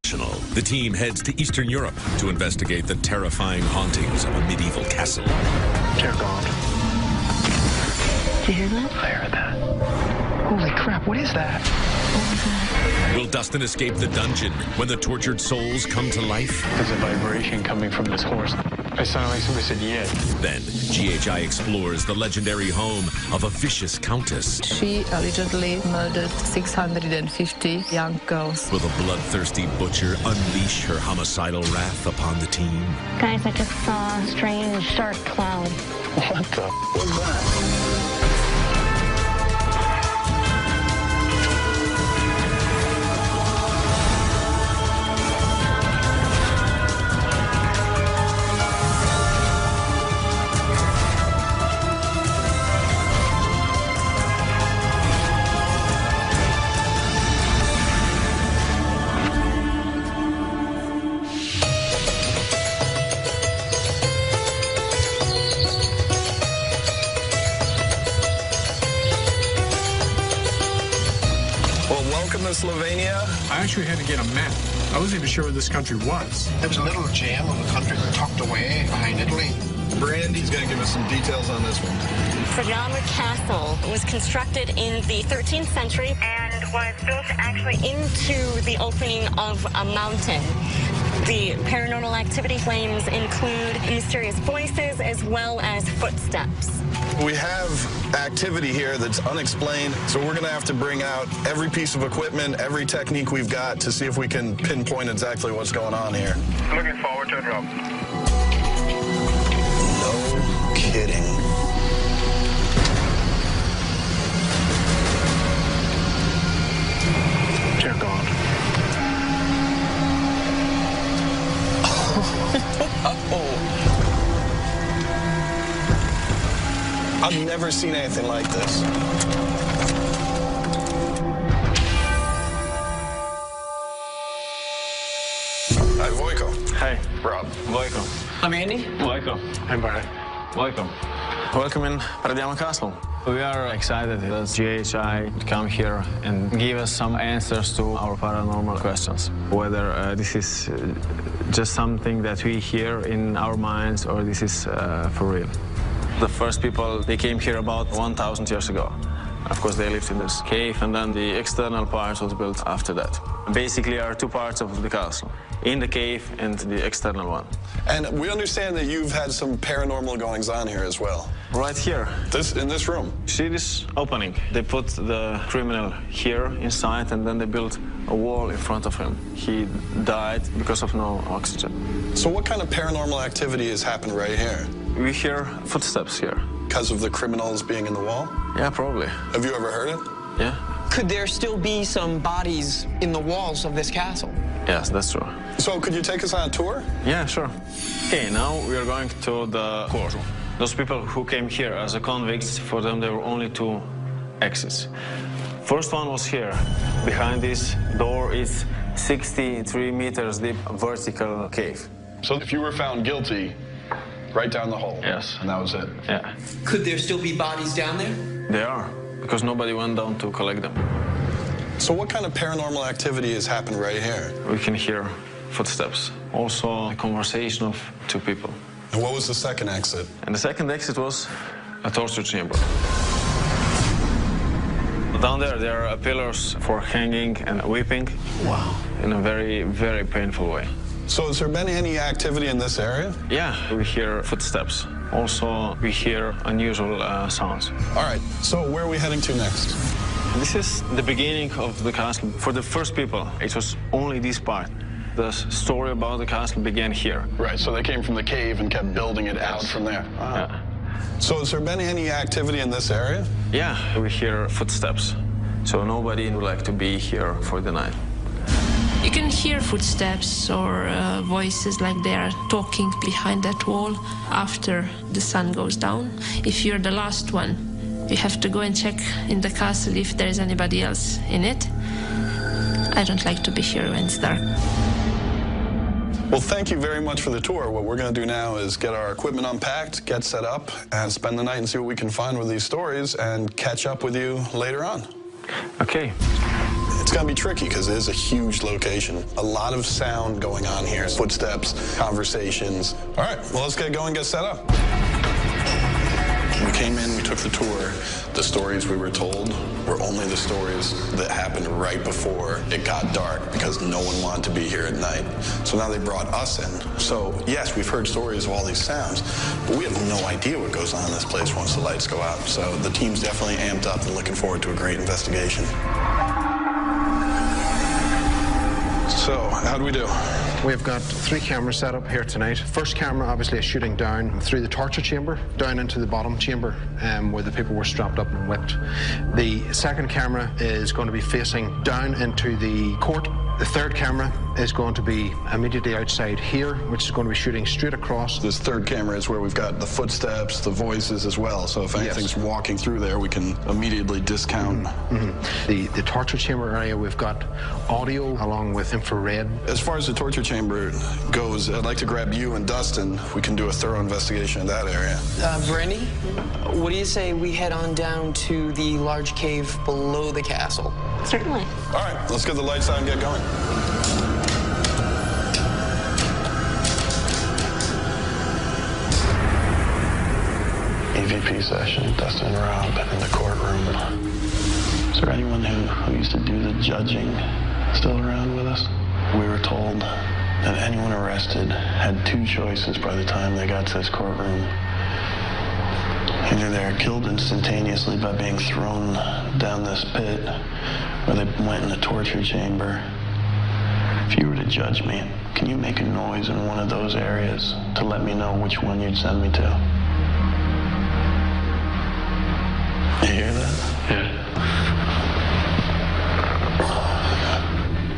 optional. The team heads to Eastern Europe to investigate the terrifying hauntings of a medieval castle. Dear God. Did you hear that? I heard that. Holy crap, what is that? What was that? Will Dustin escape the dungeon when the tortured souls come to life? There's a vibration coming from this horse. It sounded like somebody said, yeah. Then, GHI explores the legendary home of a vicious countess. She allegedly murdered 650 young girls. Will the bloodthirsty butcher unleash her homicidal wrath upon the team? Guys, I just saw a strange dark cloud. What the was that? Slovenia? I actually had to get a map. I wasn't even sure where this country was. There was a little gem of a country tucked away behind Italy. Brandy's going to give us some details on this one. Fragama Castle was constructed in the 13th century and was built actually into the opening of a mountain. The paranormal activity claims include mysterious voices as well as footsteps. We have activity here that's unexplained, so we're going to have to bring out every piece of equipment, every technique we've got to see if we can pinpoint exactly what's going on here. Looking forward to it, Rob. No kidding. Dear God. I've never seen anything like this. Hi, Vojko. Hey, Rob. Vojko. I'm Andy. Vojko. I'm Barry. Welcome. Welcome in Fragama Castle. We are excited that GHI come here and give us some answers to our paranormal questions. Whether this is just something that we hear in our minds or this is for real. The first people, they came here about 1,000 years ago. Of course, they lived in this cave, and then the external part was built after that. Basically, there are two parts of the castle, in the cave and the external one. And we understand that you've had some paranormal goings-on here as well. Right here. In this room? See this opening? They put the criminal here inside, and then they built a wall in front of him. He died because of no oxygen. So what kind of paranormal activity has happened right here? We hear footsteps here. Because of the criminals being in the wall? Yeah, probably. Have you ever heard it? Yeah. Could there still be some bodies in the walls of this castle? Yes, that's true. So could you take us on a tour? Yeah, sure. Okay, now we are going to the court. Those people who came here as a convicts, for them there were only two exits. First one was here. Behind this door is 63 meters deep vertical cave. So if you were found guilty, right down the hole? Yes. And that was it? Yeah. Could there still be bodies down there? They are, because nobody went down to collect them. So what kind of paranormal activity has happened right here? We can hear footsteps. Also a conversation of two people. And what was the second exit? And the second exit was a torture chamber. Down there are pillars for hanging and whipping. Wow. In a very, very painful way. So has there been any activity in this area? Yeah, we hear footsteps. Also, we hear unusual sounds. All right, so where are we heading to next? This is the beginning of the castle. For the first people, it was only this part. The story about the castle began here. Right, so they came from the cave and kept building it out from there. Wow. Yeah. So has there been any activity in this area? Yeah, we hear footsteps. So nobody would like to be here for the night. You can hear footsteps or voices like they are talking behind that wall after the sun goes down. If you're the last one, you have to go and check in the castle if there's anybody else in it. I don't like to be here when it's dark. Well, thank you very much for the tour. What we're going to do now is get our equipment unpacked, get set up, and spend the night and see what we can find with these stories and catch up with you later on. Okay. It's going to be tricky because it is a huge location. A lot of sound going on here. Footsteps, conversations. All right, well, let's get going, get set up. We came in, we took the tour. The stories we were told were only the stories that happened right before it got dark because no one wanted to be here at night. So now they brought us in. So yes, we've heard stories of all these sounds, but we have no idea what goes on in this place once the lights go out. So the team's definitely amped up and looking forward to a great investigation. So, how'd we do? We've got 3 cameras set up here tonight. First camera obviously is shooting down through the torture chamber, down into the bottom chamber where the people were strapped up and whipped. The second camera is going to be facing down into the court. The third camera is going to be immediately outside here, which is going to be shooting straight across. This third camera is where we've got the footsteps, the voices as well. So if anything's walking through there, we can immediately discount. The torture chamber area, we've got audio along with infrared. As far as the torture chamber goes, I'd like to grab you and Dustin. We can do a thorough investigation of that area. Brandy, what do you say we head on down to the large cave below the castle? Certainly. All right, let's get the lights on and get going. EVP session, Dustin and Rob in the courtroom. Is there anyone who used to do the judging still around with us? We were told that anyone arrested had 2 choices by the time they got to this courtroom. Either they're killed instantaneously by being thrown down this pit, or they went in the torture chamber. If you were to judge me, can you make a noise in one of those areas to let me know which one you'd send me to? You hear that? Yeah.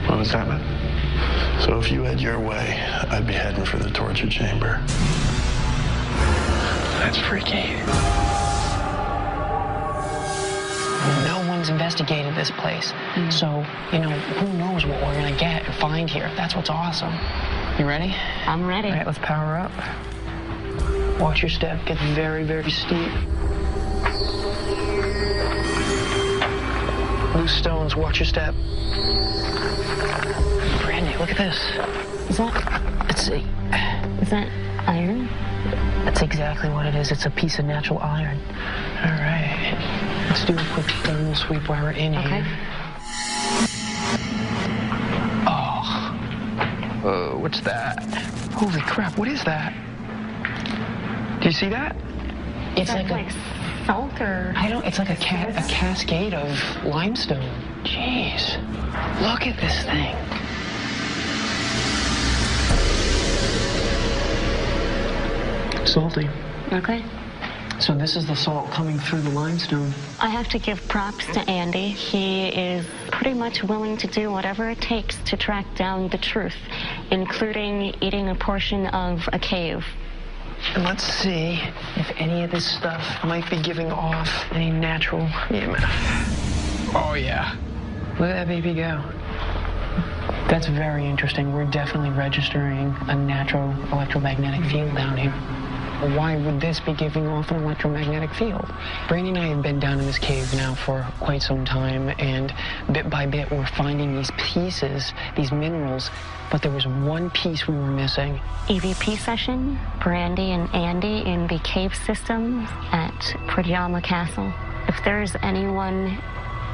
What was that, man? So if you had your way, I'd be heading for the torture chamber. That's freaky. No one's investigated this place. So, you know, who knows what we're gonna get and find here. That's what's awesome. You ready? I'm ready. All right, let's power up. Watch your step. Get very, very steep. Loose stones. Watch your step. Brandy, look at this. Is that iron? That's exactly what it is. It's a piece of natural iron. All right. Let's do a quick thermal sweep while we're in here. Oh. What's that? Holy crap, what is that? Do you see that? It's like salt or... it's like a cascade of limestone. Jeez. Look at this thing. Salty. Okay. So this is the salt coming through the limestone. I have to give props to Andy. He is pretty much willing to do whatever it takes to track down the truth, including eating a portion of a cave. And let's see if any of this stuff might be giving off any natural EMF. Oh, yeah. Look at that baby go. That's very interesting. We're definitely registering a natural electromagnetic field down here. Why would this be giving off an electromagnetic field? Brandy and I have been down in this cave now for quite some time, and bit by bit we're finding these pieces, these minerals, but there was one piece we were missing. EVP session, Brandy and Andy in the cave system at Pajama Castle. If there's anyone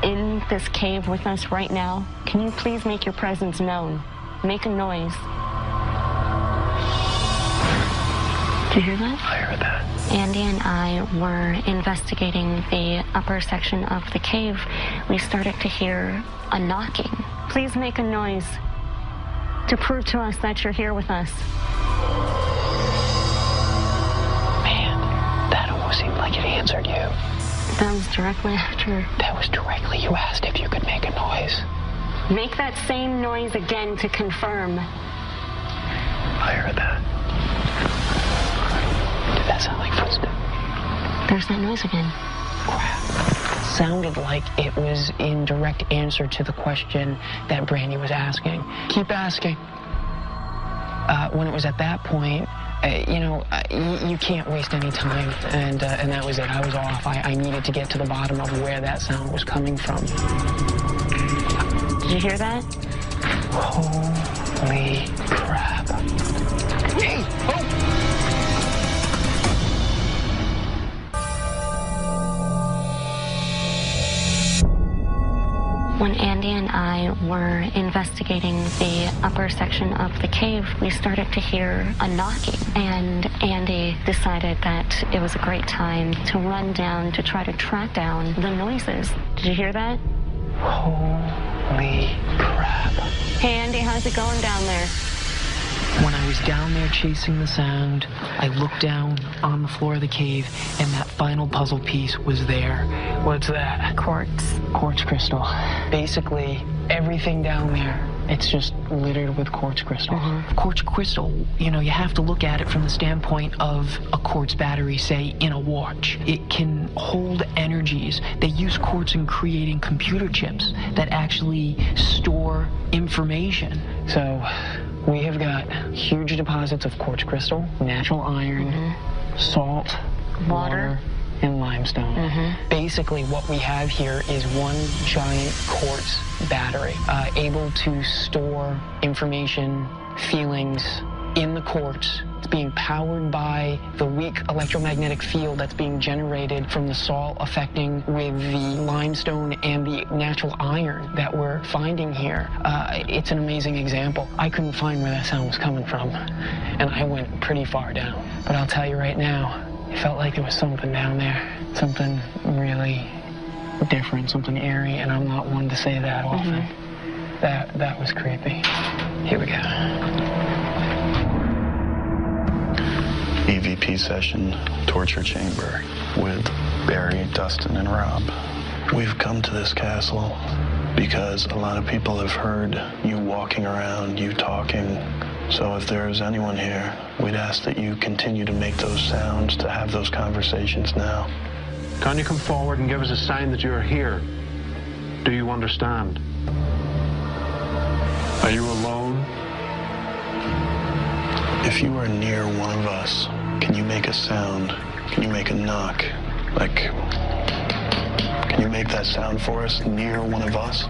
in this cave with us right now, can you please make your presence known? Make a noise. Did you hear that? I heard that. Andy and I were investigating the upper section of the cave. We started to hear a knocking. Please make a noise to prove to us that you're here with us. Man, that almost seemed like it answered you. That was directly after. That was directly. You asked if you could make a noise. Make that same noise again to confirm. I heard that. Did that sound like footsteps? There's that noise again. Crap. It sounded like it was in direct answer to the question that Brandy was asking. Keep asking. When it was at that point, you can't waste any time, and that was it. I was off. I needed to get to the bottom of where that sound was coming from. Did you hear that? Holy crap. Hey! Oh! When Andy and I were investigating the upper section of the cave, we started to hear a knocking, and Andy decided that it was a great time to run down to try to track down the noises. Did you hear that? Holy crap. Hey Andy, how's it going down there? When I was down there chasing the sound, I looked down on the floor of the cave, and that final puzzle piece was there. What's that? Quartz. Quartz crystal. Basically, everything down there, it's just littered with quartz crystal. Quartz crystal, you know, you have to look at it from the standpoint of a quartz battery, say, in a watch. It can hold energies. They use quartz in creating computer chips that actually store information. So we have got huge deposits of quartz crystal, natural iron, salt, water, and limestone. Basically, what we have here is one giant quartz battery, able to store information, feelings in the quartz. It's being powered by the weak electromagnetic field that's being generated from the salt affecting with the limestone and the natural iron that we're finding here. It's an amazing example. I couldn't find where that sound was coming from, and I went pretty far down. But I'll tell you right now, it felt like there was something down there, something really different, something eerie, and I'm not one to say that often. That was creepy. Here we go. EVP session, torture chamber with Barry, Dustin, and Rob. We've come to this castle because a lot of people have heard you walking around, you talking. So if there's anyone here, we'd ask that you continue to make those sounds, to have those conversations now. Can you come forward and give us a sign that you're here? Do you understand? Are you alone? If you are near one of us, can you make a sound? Can you make a knock? Like, can you make that sound for us near one of us?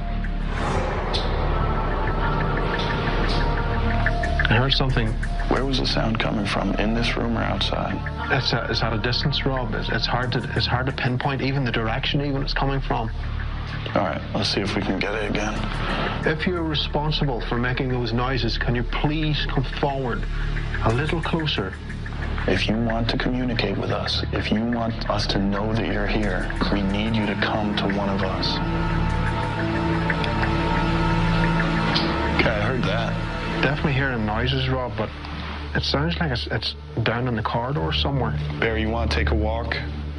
I heard something. Where was the sound coming from? In this room or outside? It's at a distance, Rob. It's hard to pinpoint even the direction even it's coming from. All right, let's see if we can get it again. If you're responsible for making those noises, can you please come forward a little closer? If you want to communicate with us, if you want us to know that you're here, we need you to come to one of us. Okay, I heard that. Definitely hearing noises, Rob, but it sounds like it's down in the corridor somewhere. Barry, you want to take a walk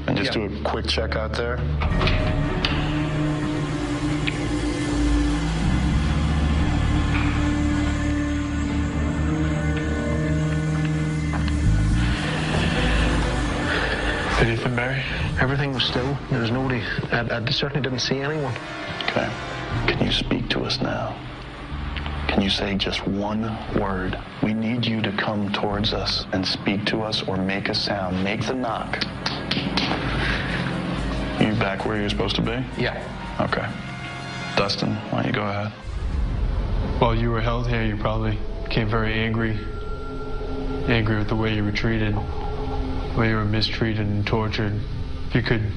and just do a quick check out there? Anything, Barry? Everything was still. There was nobody. I certainly didn't see anyone. Okay. Can you speak to us now? Can you say just one word? We need you to come towards us and speak to us or make a sound. Make the knock. You back where you're supposed to be? Yeah. Okay. Dustin, why don't you go ahead? While you were held here, you probably became very angry. Angry with the way you were treated, the way you were mistreated and tortured. If you could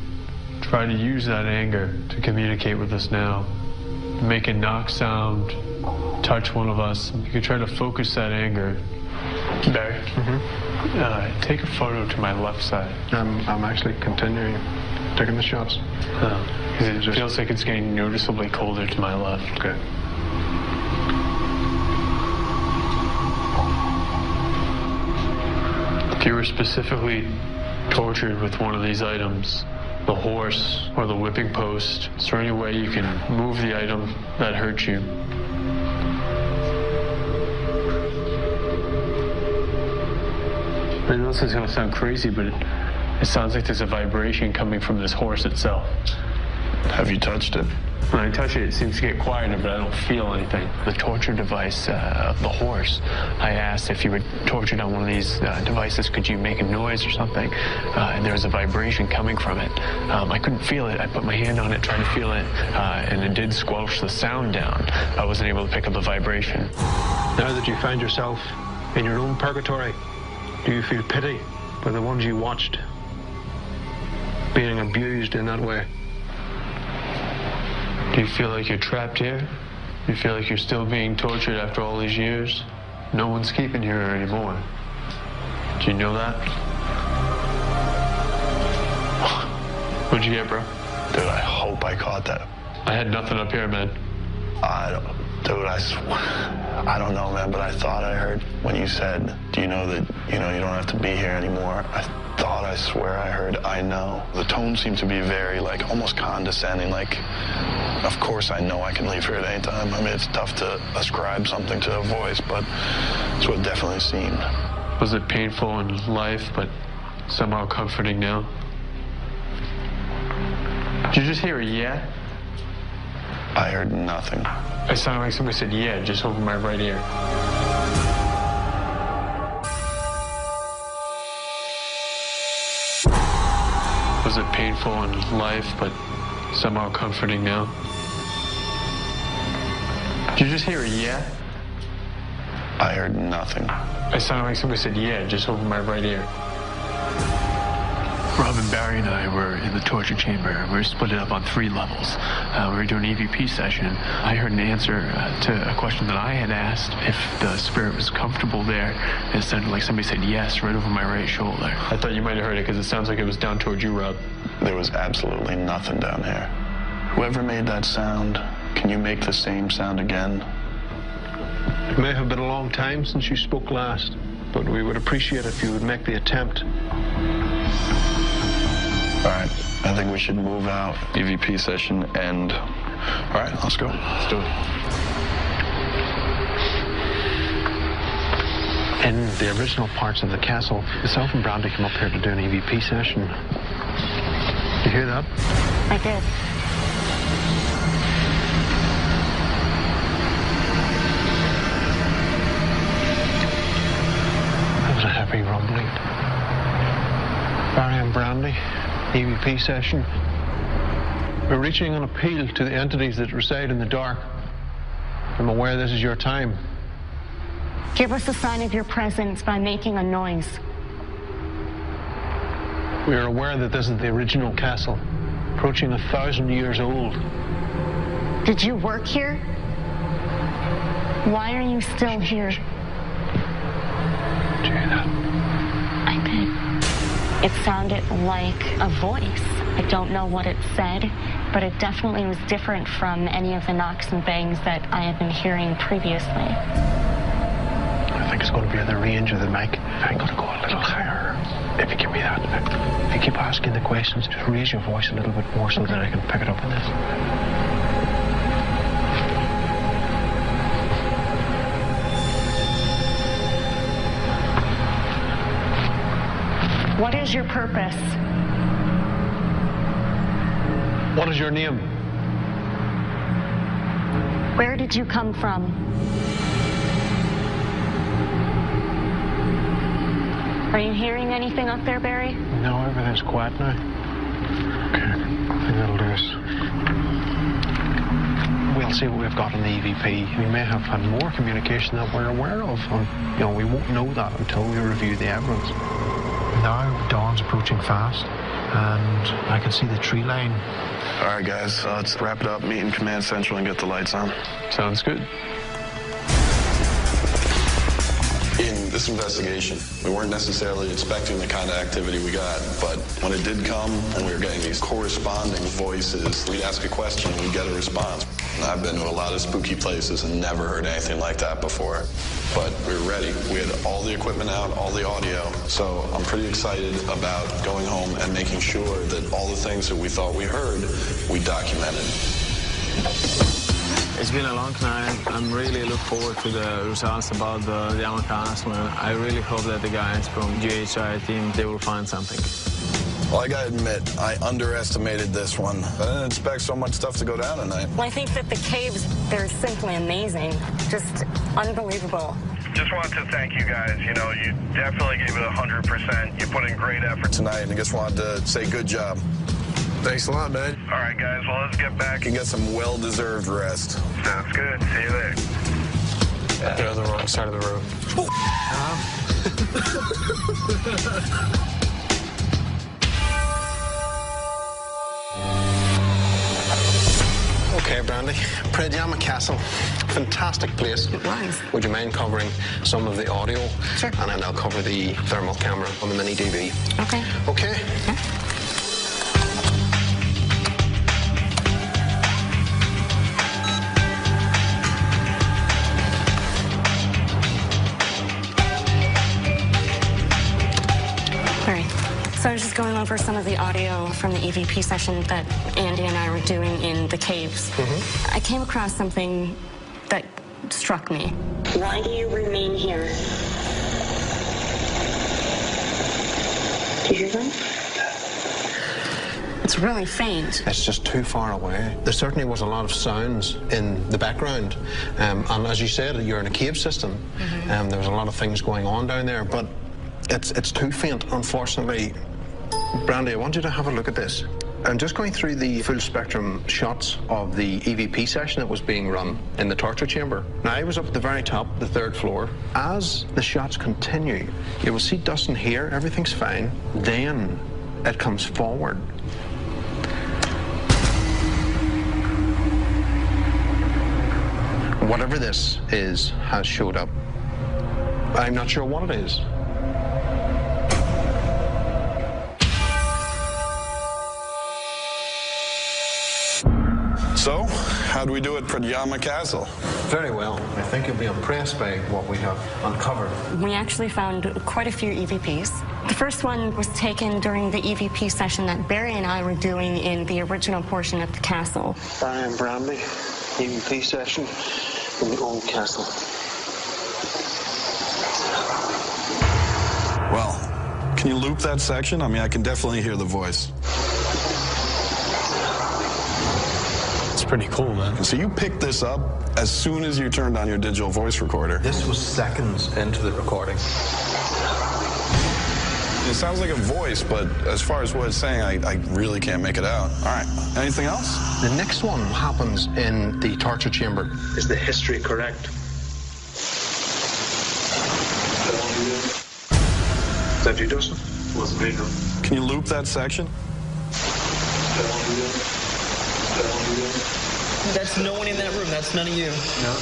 try to use that anger to communicate with us now, make a knock sound, touch one of us. You could try to focus that anger. Barry, take a photo to my left side. I'm actually continuing taking the shots. Because it feels like it's getting noticeably colder to my left. Okay. If you were specifically tortured with one of these items, the horse or the whipping post, is there any way you can move the item that hurt you? I know this is going to sound crazy, but it sounds like there's a vibration coming from this horse itself. Have you touched it? When I touch it, it seems to get quieter, but I don't feel anything. The torture device of the horse, I asked if you were tortured on one of these devices, could you make a noise or something? And there was a vibration coming from it. I couldn't feel it. I put my hand on it, tried to feel it, and it did squelch the sound down. I wasn't able to pick up the vibration. Now that you find yourself in your own purgatory, do you feel pity for the ones you watched being abused in that way? Do you feel like you're trapped here? Do you feel like you're still being tortured after all these years? No one's keeping you here anymore. Do you know that? What'd you get, bro? Dude, I hope I caught that. I had nothing up here, man. Dude, I don't know, man, but I thought I heard when you said, do you know that, you don't have to be here anymore? I swear I heard, I know. The tone seemed to be very, almost condescending, of course I know I can leave here at any time. I mean, it's tough to ascribe something to a voice, but it's what it definitely seemed. Was it painful in life, but somehow comforting now? Did you just hear a yeah? I heard nothing. It sounded like somebody said yeah, just over my right ear. Was it painful in life, but somehow comforting now? Did you just hear a yeah? I heard nothing. It sounded like somebody said yeah, just over my right ear. Robin, Barry, and I were in the torture chamber. We were split up on 3 levels. We were doing an EVP session. I heard an answer to a question that I had asked if the spirit was comfortable there. It sounded like somebody said yes right over my right shoulder. I thought you might have heard it because it sounds like it was down towards you, Rob. There was absolutely nothing down here. Whoever made that sound, can you make the same sound again? It may have been a long time since you spoke last, but we would appreciate if you would make the attempt. All right, I think we should move out. EVP session end. All right, let's go. Let's do it. In the original parts of the castle, myself and Brandy came up here to do an EVP session. Did you hear that? I did. That was a heavy rumbling. Barry and Brandy, EVP session. We're reaching an appeal to the entities that reside in the dark. I'm aware this is your time. Give us a sign of your presence by making a noise. We are aware that this is the original castle, approaching 1,000 years old. Did you work here? Why are you still here? Did you hear that? I did. It sounded like a voice. I don't know what it said, but it definitely was different from any of the knocks and bangs that I had been hearing previously. I think it's going to be in the range of the mic. I'm going to go a little higher. If you give me that. If you keep asking the questions, just raise your voice a little bit more so that I can pick it up in this. What is your purpose? What is your name? Where did you come from? Are you hearing anything up there, Barry? No, everything's quiet now. Okay, I think that'll do us. We'll see what we've got in the EVP. We may have had more communication that we're aware of. We won't know that until we review the evidence. Now, dawn's approaching fast, and I can see the tree line. All right, guys, let's wrap it up, meet in Command Central, and get the lights on. Sounds good. In this investigation, we weren't necessarily expecting the kind of activity we got, but when it did come and we were getting these corresponding voices, we'd ask a question and we'd get a response. I've been to a lot of spooky places and never heard anything like that before, but we were ready. We had all the equipment out, all the audio, so I'm pretty excited about going home and making sure that all the things that we thought we heard, we documented. It's been a long night. I'm really looking forward to the results about the Yama Castle. I really hope that the guys from GHI team, they will find something. Well, I gotta admit, I underestimated this one. I didn't expect so much stuff to go down tonight. Well, I think that the caves, they're simply amazing. Just unbelievable. Just wanted to thank you guys. You know, you definitely gave it 100%. You put in great effort Tonight, and I just wanted to say good job. Thanks a lot, man. All right, guys, well, let's get back. You get some well-deserved rest. Sounds good. See you there. They're on the wrong side of the road. Okay, Brandy. Prydiama Castle. Fantastic place. It was. Would you mind covering some of the audio? Sure. And then I'll cover the thermal camera on the mini DV. Okay. Okay. Yeah. So I was just going over some of the audio from the EVP session that Andy and I were doing in the caves. I came across something that struck me. Why do you remain here? Do you hear them? It's really faint. It's just too far away. There certainly was a lot of sounds in the background. And as you said, you're in a cave system. There was a lot of things going on down there, but it's too faint, unfortunately. Brandy, I want you to have a look at this. I'm just going through the full spectrum shots of the EVP session that was being run in the torture chamber. Now, I was up at the very top, the 3rd floor. As the shots continue, you will see Dustin here, everything's fine. Then it comes forward. Whatever this is has showed up. I'm not sure what it is. So, how do we do at Prydiama Castle? Very well. I think you'll be impressed by what we have uncovered. We actually found quite a few EVPs. The first one was taken during the EVP session that Barry and I were doing in the original portion of the castle. Brian Bramley, EVP session in the old castle. Well, can you loop that section? I mean, I can definitely hear the voice. Pretty cool, man. So you picked this up as soon as you turned on your digital voice recorder. This was seconds into the recording. It sounds like a voice, but as far as what it's saying, I really can't make it out. All right, anything else? The next one happens in the torture chamber. Is the history correct? Is that you, Dustin? Can you loop that section? That's no one in that room. That's none of you. No.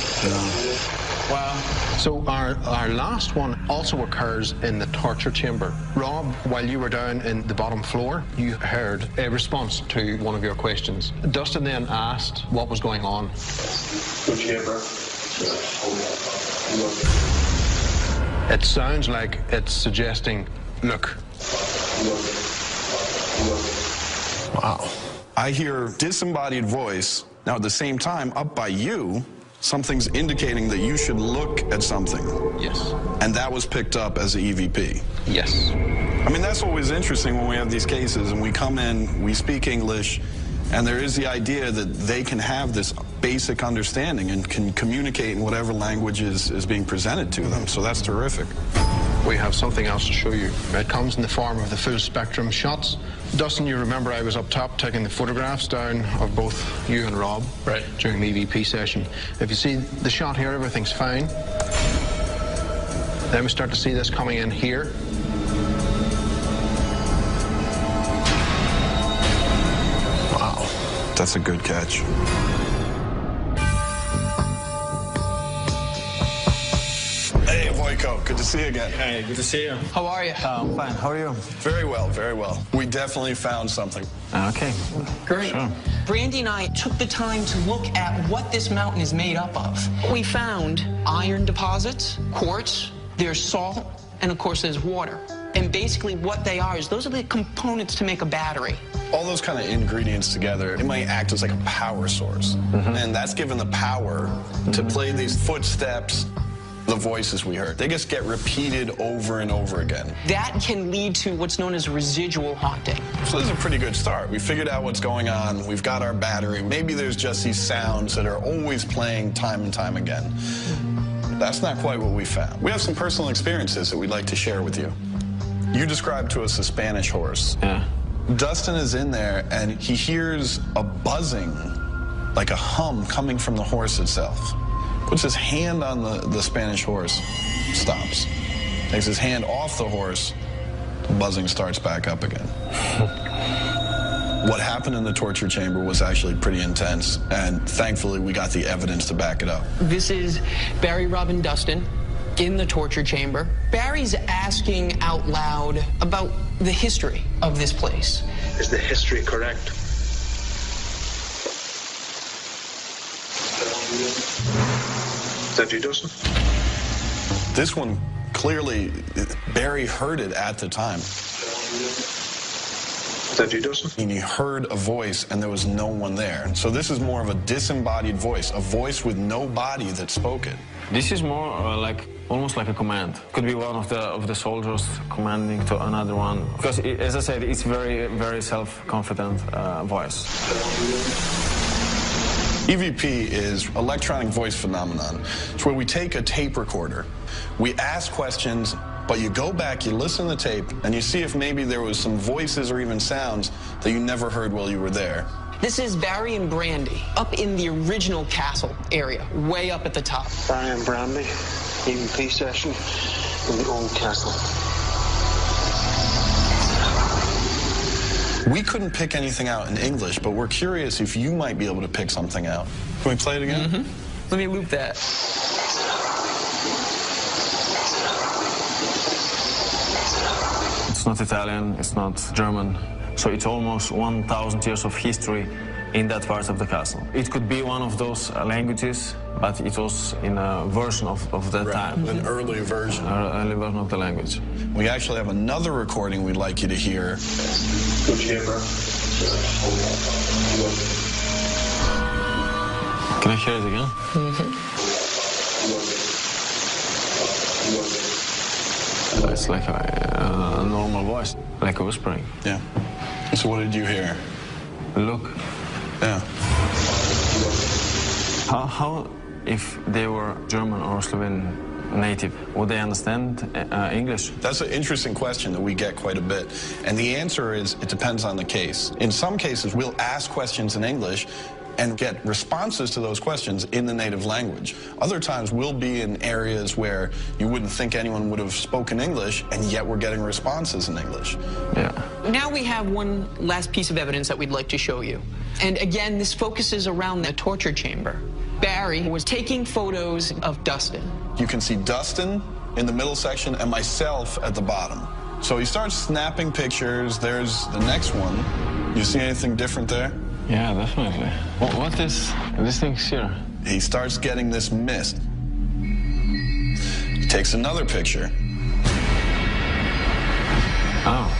Wow. So our last one also occurs in the torture chamber. Rob, while you were down in the bottom floor, you heard a response to one of your questions. Dustin then asked what was going on. It sounds like it's suggesting, look. Wow. I hear disembodied voice. Now, at the same time, up by you, something's indicating that you should look at something. Yes. And that was picked up as an EVP. Yes. I mean, that's always interesting when we have these cases and we come in, we speak English, and there is the idea that they can have this basic understanding and can communicate in whatever language is being presented to them. So that's terrific. We have something else to show you. It comes in the form of the full spectrum shots. Dustin, you remember I was up top taking the photographs down of both you and Rob during the EVP session. If you see the shot here, everything's fine. Then we start to see this coming in here. Wow, that's a good catch. Hey, Voiko, good to see you again. Hey, good to see you. How are you? Fine. How are you? Very well, very well. We definitely found something. Okay. Great. Sure. Brandy and I took the time to look at what this mountain is made up of. We found iron deposits, quartz, there's salt, and of course there's water. And basically what they are is those are the components to make a battery. All those kind of ingredients together, it might act as like a power source. And that's given the power to play these footsteps the voices we heard. They just get repeated over and over again. That can lead to what's known as residual haunting. So this is a pretty good start. We figured out what's going on. We've got our battery. Maybe there's just these sounds that are always playing time and time again. That's not quite what we found. We have some personal experiences that we'd like to share with you. You described to us a Spanish horse. Yeah. Dustin is in there, and he hears a buzzing, like a hum coming from the horse itself. Puts his hand on the Spanish horse, stops. Takes his hand off the horse, the buzzing starts back up again. What happened in the torture chamber was actually pretty intense, and thankfully we got the evidence to back it up. This is Barry, Robin, Dustin in the torture chamber. Barry's asking out loud about the history of this place. Is the history correct? Is that you, Dustin? This one, clearly, Barry heard it at the time. Is that you, Dustin? And he heard a voice, and there was no one there. So this is more of a disembodied voice, a voice with no body that spoke it. This is more almost like a command. Could be one of the soldiers commanding to another one. Because, as I said, it's very self-confident voice. EVP is electronic voice phenomenon. It's where we take a tape recorder, we ask questions, but you go back, you listen to the tape, and you see if maybe there was some voices or even sounds that you never heard while you were there. This is Barry and Brandy up in the original castle area, way up at the top. Barry and Brandy, EVP session in the old castle. We couldn't pick anything out in English, but we're curious if you might be able to pick something out. Can we play it again? Mm-hmm. Let me loop that. It's not Italian, it's not German, so it's almost 1,000 years of history in that part of the castle. It could be one of those languages, but it was in a version of that time. An early version. Early version of the language. We actually have another recording we'd like you to hear. Can I hear it again? Mm-hmm. It's like a normal voice, like a whispering. Yeah. So what did you hear? Look. Yeah. How if they were German or Slovenian native, would they understand English? That's an interesting question that we get quite a bit. And the answer is, it depends on the case. In some cases, we'll ask questions in English and get responses to those questions in the native language. Other times, we'll be in areas where you wouldn't think anyone would have spoken English, and yet we're getting responses in English. Yeah. Now we have one last piece of evidence that we'd like to show you. And again, this focuses around the torture chamber. Barry was taking photos of Dustin. You can see Dustin in the middle section and myself at the bottom. So he starts snapping pictures. There's the next one. You see anything different there? Yeah, definitely. What is this thing here? He starts getting this mist. He takes another picture. Oh.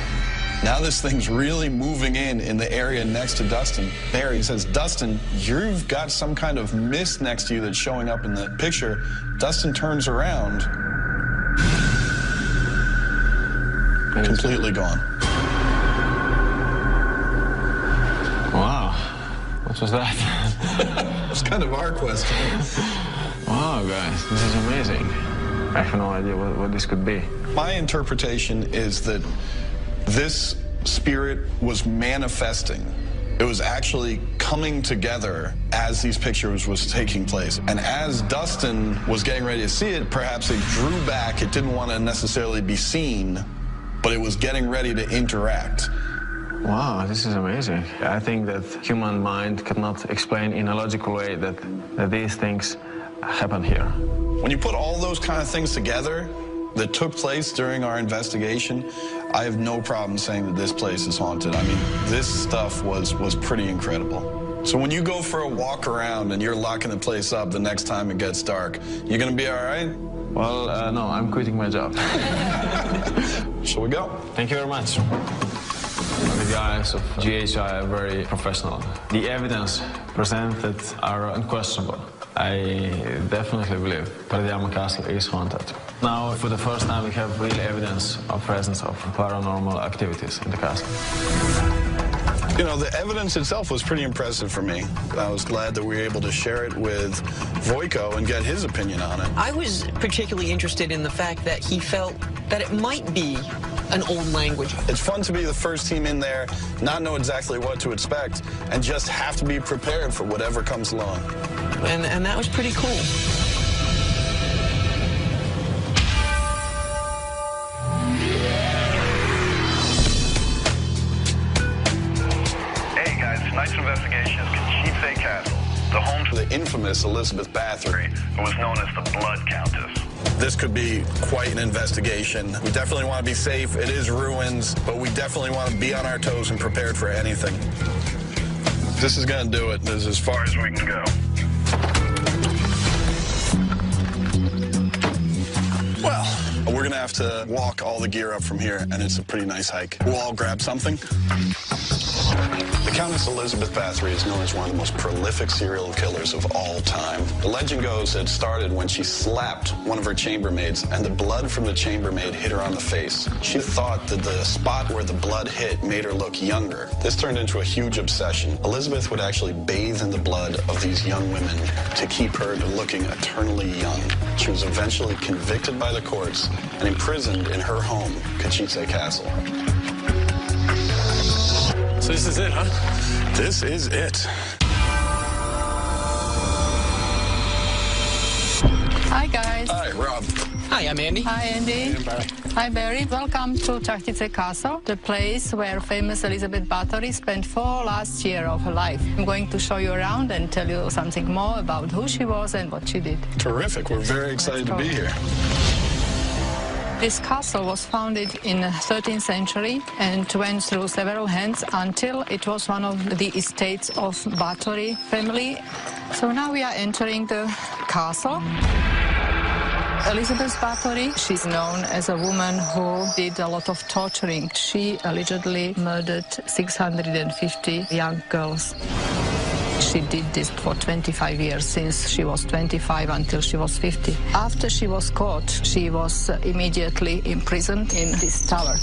Now this thing's really moving in the area next to Dustin. Barry says, Dustin, you've got some kind of mist next to you that's showing up in the picture. Dustin turns around. Completely gone. Wow. What was that? It's kind of our question. Wow, guys, this is amazing. I have no idea what this could be. My interpretation is that this spirit was manifesting. It was actually coming together as these pictures was taking place. And as Dustin was getting ready to see it, perhaps it drew back. It didn't want to necessarily be seen, but it was getting ready to interact. Wow, this is amazing. I think that human mind cannot explain in a logical way that these things happen here. When you put all those kind of things together that took place during our investigation, I have no problem saying that this place is haunted. I mean, this stuff was pretty incredible. So when you go for a walk around and you're locking the place up the next time it gets dark, you gonna be all right? Well, no, I'm quitting my job. Shall we go? Thank you very much. The guys of GHI are very professional. The evidence presented are unquestionable. I definitely believe Pardiamo Castle is haunted. Now, for the first time, we have real evidence of presence of paranormal activities in the castle. You know, the evidence itself was pretty impressive for me. I was glad that we were able to share it with Vojko and get his opinion on it. I was particularly interested in the fact that he felt that it might be an old language. It's fun to be the first team in there, not know exactly what to expect, and just have to be prepared for whatever comes along. And that was pretty cool. Hey guys, tonight's investigation is goodI Castle, the home to the infamous Elizabeth Bathory, who was known as the Blood Countess. This could be quite an investigation. We definitely want to be safe. It is ruins, but we definitely want to be on our toes and prepared for anything. This is going to do it. This is as far as we can go. Well, we're going to have to walk all the gear up from here, and it's a pretty nice hike. We'll all grab something. The Countess Elizabeth Bathory is known as one of the most prolific serial killers of all time. The legend goes that it started when she slapped one of her chambermaids and the blood from the chambermaid hit her on the face. She thought that the spot where the blood hit made her look younger. This turned into a huge obsession. Elizabeth would actually bathe in the blood of these young women to keep her looking eternally young. She was eventually convicted by the courts and imprisoned in her home, goodI Castle. So this is it, huh? This is it. Hi, guys. Hi, Rob. Hi, I'm Andy. Hi, Andy. Hey, Barry. Hi, Barry. Welcome to goodI Castle, the place where famous Elizabeth Bathory spent 4 last years of her life. I'm going to show you around and tell you something more about who she was and what she did. Terrific. We're very excited to be here. This castle was founded in the 13th century and went through several hands until it was one of the estates of Bathory family. So now we are entering the castle. Elizabeth Bathory, she's known as a woman who did a lot of torturing. She allegedly murdered 650 young girls. She did this for 25 years, since she was 25 until she was 50. After she was caught, she was immediately imprisoned in this tower.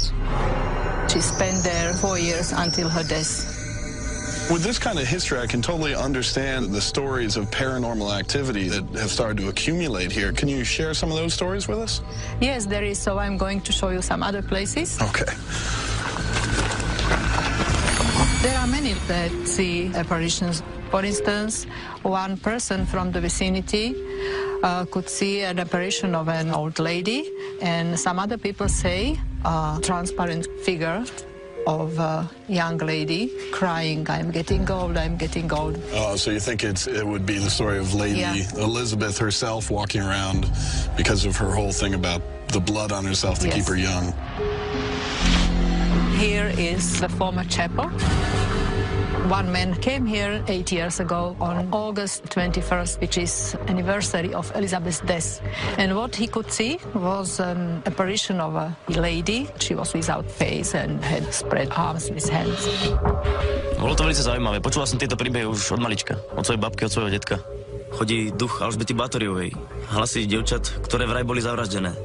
She spent there 4 years until her death. With this kind of history, I can totally understand the stories of paranormal activity that have started to accumulate here. Can you share some of those stories with us? Yes, there is, so I'm going to show you some other places. Okay. There are many that see apparitions. For instance, one person from the vicinity could see an apparition of an old lady, and some other people say a transparent figure of a young lady crying, "I'm getting old, I'm getting old." Oh, so you think it would be the story of Lady Elizabeth herself walking around because of her whole thing about the blood on herself to keep her young. Here is the former chapel. One man came here 8 years ago on August 21st, which is anniversary of Elizabeth's death. And what he could see was an apparition of a lady. She was without face and had spread arms with hands. Bolo to veľmi zaujímavé. Počúval som tieto príbehy už od malička, od svojej babky, od svojho detka. Chodí duch Alžbety Bathoryovej, hlasy dievčat, ktoré vraj boli zavraždené.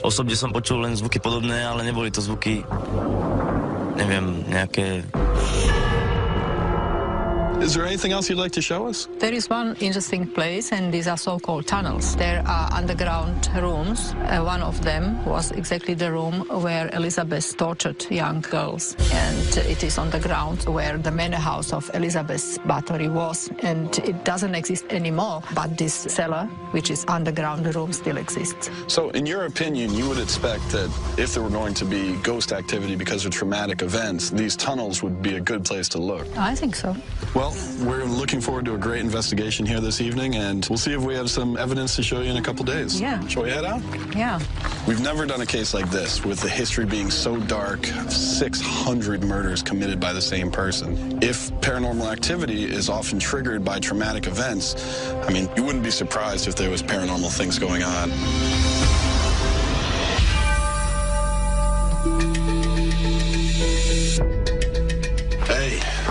Osobne som počul len zvuky podobné, ale neboli to zvuky, neviem, nejaké... Is there anything else you'd like to show us? There is one interesting place, and these are so-called tunnels. There are underground rooms. One of them was exactly the room where Elizabeth tortured young girls. And it is on the ground where the manor house of Elizabeth Bathory was. And it doesn't exist anymore, but this cellar, which is underground room, still exists. So in your opinion, you would expect that if there were going to be ghost activity because of traumatic events, these tunnels would be a good place to look? I think so. Well, we're looking forward to a great investigation here this evening, and we'll see if we have some evidence to show you in a couple days. Yeah. Shall we head out? Yeah. We've never done a case like this, with the history being so dark, 600 murders committed by the same person. If paranormal activity is often triggered by traumatic events, I mean, you wouldn't be surprised if there was paranormal things going on.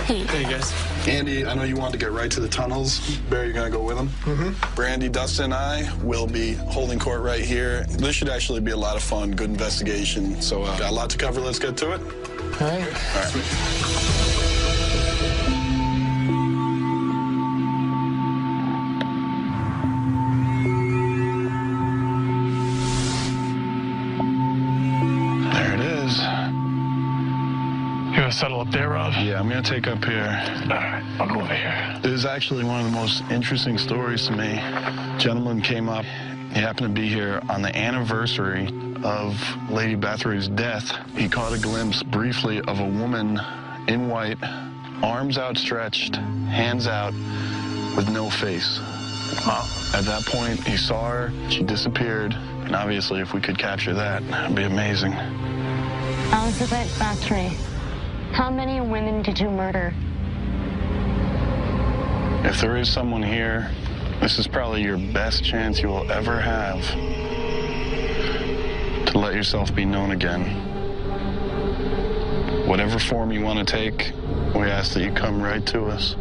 Hey guys. Andy, I know you wanted to get right to the tunnels. Barry, you're going to go with him? Mm-hmm. Brandy, Dustin, and I will be holding court right here. This should actually be a lot of fun, good investigation. So got a lot to cover. Let's get to it. All right. All right. Settle up there, Rob? Yeah, I'm going to take up here. All right, I'll go over here. This is actually one of the most interesting stories to me. A gentleman came up. He happened to be here on the anniversary of Lady Bathory's death. He caught a glimpse briefly of a woman in white, arms outstretched, hands out, with no face. At that point, he saw her. She disappeared. And obviously, if we could capture that, it'd be amazing. Elizabeth Bathory. How many women did you murder? If there is someone here, this is probably your best chance you will ever have to let yourself be known again. Whatever form you want to take, we ask that you come right to us.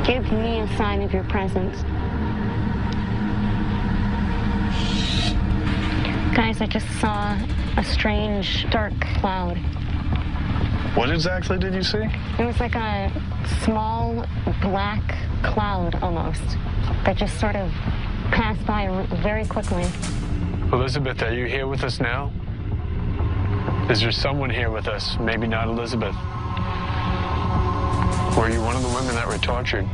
Give me a sign of your presence. Guys, I just saw a strange, dark cloud. What exactly did you see? It was like a small, black cloud, almost, that just sort of passed by very quickly. Elizabeth, are you here with us now? Is there someone here with us? Maybe not Elizabeth. Were you one of the women that were tortured?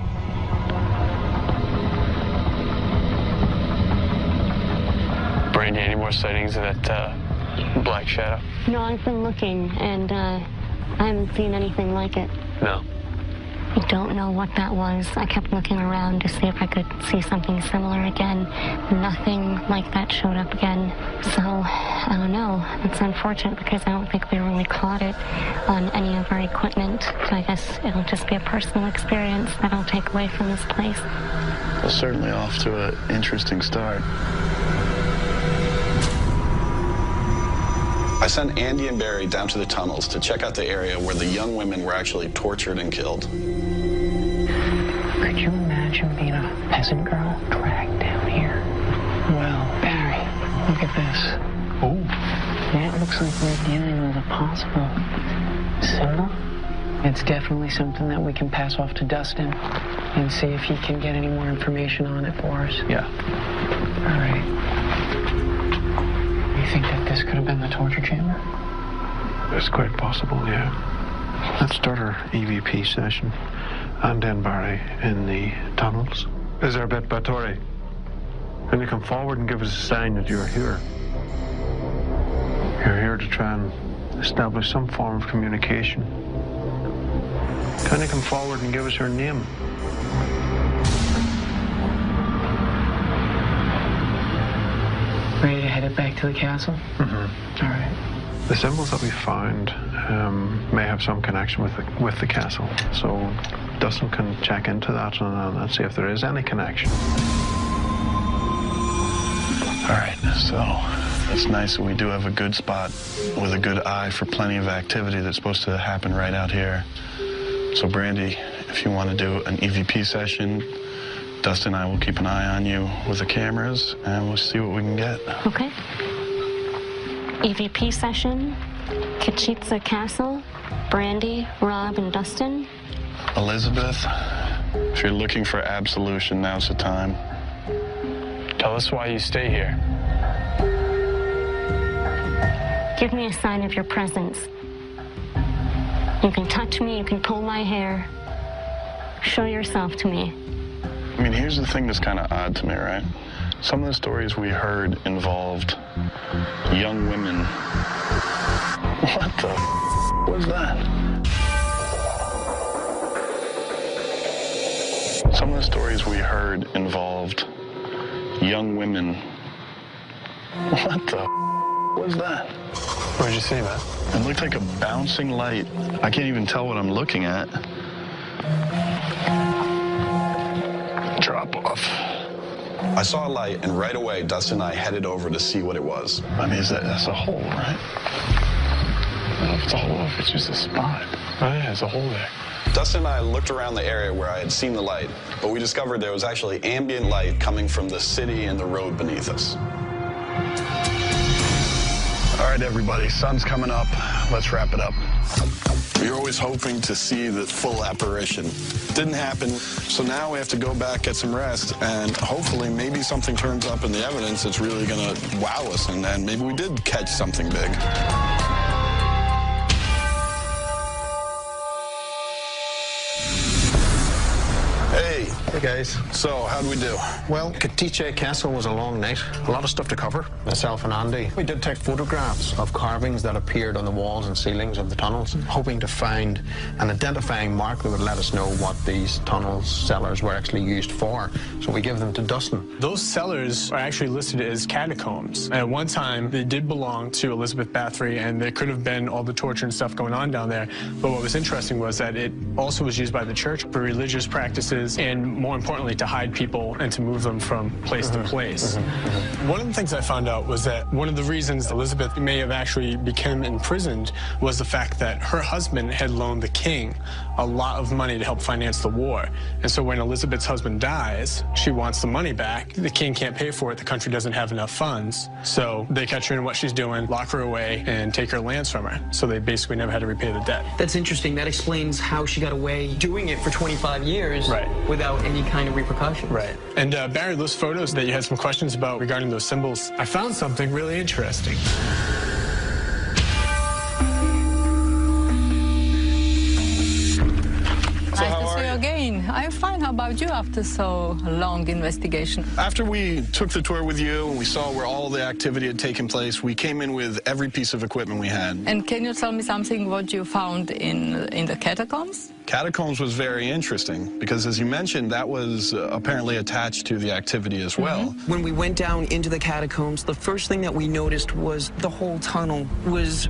Brandy, any more sightings of that black shadow? No, I've been looking, and I haven't seen anything like it. No. I don't know what that was. I kept looking around to see if I could see something similar again. Nothing like that showed up again. So, I don't know. It's unfortunate because I don't think we really caught it on any of our equipment. So I guess it'll just be a personal experience that I'll take away from this place. Well, certainly off to an interesting start. I sent Andy and Barry down to the tunnels to check out the area where the young women were actually tortured and killed. Could you imagine being a peasant girl dragged down here? Well, Barry, look at this. Oh. That looks like we're dealing with a possible symbol. It's definitely something that we can pass off to Dustin and see if he can get any more information on it for us. Yeah. All right. You think that this could have been the torture chamber? It's quite possible, yeah. Let's start our EVP session. And then Barry in the tunnels. Elizabeth Bathory, can you come forward and give us a sign that you're here? You're here to try and establish some form of communication. Can you come forward and give us your name? Ready to head it back to the castle? Mm-hmm. All right. The symbols that we found may have some connection with the castle. So Dustin can check into that and see if there is any connection. All right, so it's nice that we do have a good spot with a good eye for plenty of activity that's supposed to happen right out here. So Brandy, if you want to do an EVP session, Dustin and I will keep an eye on you with the cameras, and we'll see what we can get. Okay. EVP session, Kachitsa Castle, Brandy, Rob, and Dustin. Elizabeth, if you're looking for absolution, now's the time. Tell us why you stay here. Give me a sign of your presence. You can touch me, you can pull my hair. Show yourself to me. I mean, here's the thing that's kind of odd to me, right? Some of the stories we heard involved young women. What the was that? Some of the stories we heard involved young women. What the was that? What did you see, man? It looked like a bouncing light. I can't even tell what I'm looking at. Drop off. I saw a light, and right away, Dustin and I headed over to see what it was. I mean, that's a hole, right? It's a hole if it's just a spot. Oh yeah, there's a hole there. Dustin and I looked around the area where I had seen the light, but we discovered there was actually ambient light coming from the city and the road beneath us. All right, everybody, sun's coming up. Let's wrap it up. You're always hoping to see the full apparition. Didn't happen, so now we have to go back, get some rest, and hopefully maybe something turns up in the evidence that's really gonna wow us, and maybe we did catch something big. Hey guys. So, how'd we do? Well, Katiche Castle was a long night. A lot of stuff to cover, myself and Andy. We did take photographs of carvings that appeared on the walls and ceilings of the tunnels, hoping to find an identifying mark that would let us know what these tunnels, cellars were actually used for. So we give them to Dustin. Those cellars are actually listed as catacombs. At one time, they did belong to Elizabeth Bathory, and there could have been all the torture and stuff going on down there. But what was interesting was that it also was used by the church for religious practices and, more importantly, to hide people and to move them from place to place. One of the things I found out was that one of the reasons Elizabeth may have actually become imprisoned was the fact that her husband had loaned the king a lot of money to help finance the war. And so when Elizabeth's husband dies, she wants the money back. The king can't pay for it. The country doesn't have enough funds. So they catch her in what she's doing, lock her away, and take her lands from her. So they basically never had to repay the debt. That's interesting. That explains how she got away doing it for 25 years without any kind of repercussions. Right. And Barry, those photos that you had some questions about regarding those symbols, I found something really interesting. Nice to see you again. I'm fine. How about you after so long investigation? After we took the tour with you and we saw where all the activity had taken place, we came in with every piece of equipment we had. And can you tell me something what you found in the catacombs? Catacombs was very interesting because, as you mentioned, that was apparently attached to the activity as well. When we went down into the catacombs, the first thing that we noticed was the whole tunnel was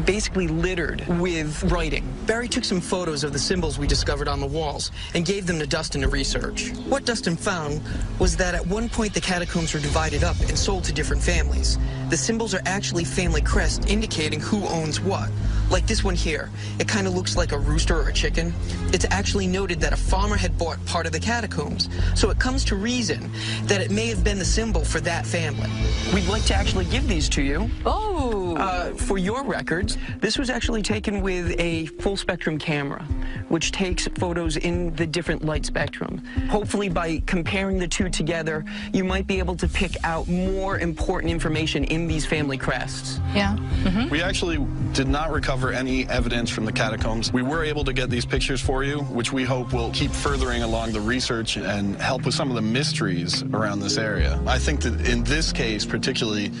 basically littered with writing. Barry took some photos of the symbols we discovered on the walls and gave them to Dustin to research. What Dustin found was that at one point the catacombs were divided up and sold to different families. The symbols are actually family crests indicating who owns what. Like this one here, it kind of looks like a rooster or a chicken. It's actually noted that a farmer had bought part of the catacombs, so it comes to reason that it may have been the symbol for that family. We'd like to actually give these to you. For your records, this was actually taken with a full-spectrum camera, which takes photos in the different light spectrum. Hopefully, by comparing the two together, you might be able to pick out more important information in these family crests. Yeah. We actually did not recover any evidence from the catacombs. We were able to get these pictures for you, which we hope will keep furthering along the research and help with some of the mysteries around this area. I think that in this case particularly,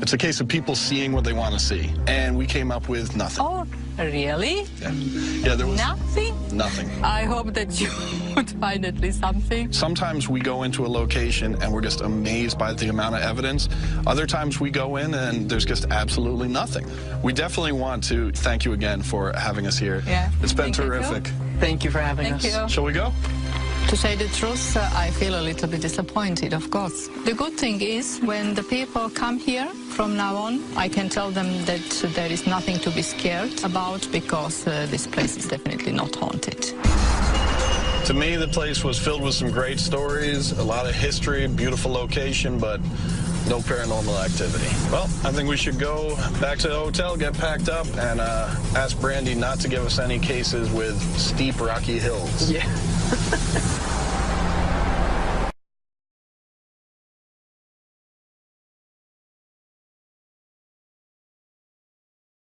it's a case of people seeing what they want to see, and we came up with nothing. Oh, really? Yeah, there was nothing? Nothing. I hope that you would find at least something. Sometimes we go into a location and we're just amazed by the amount of evidence. Other times we go in and there's just absolutely nothing. We definitely want to thank you again for having us here. Yeah. It's been terrific. Thank you for having us. Thank you. Shall we go? To say the truth, I feel a little bit disappointed, of course. The good thing is, when the people come here from now on, I can tell them that there is nothing to be scared about because this place is definitely not haunted. To me, the place was filled with some great stories, a lot of history, beautiful location, but no paranormal activity. Well, I think we should go back to the hotel, get packed up, and ask Brandy not to give us any cases with steep, rocky hills. Yeah.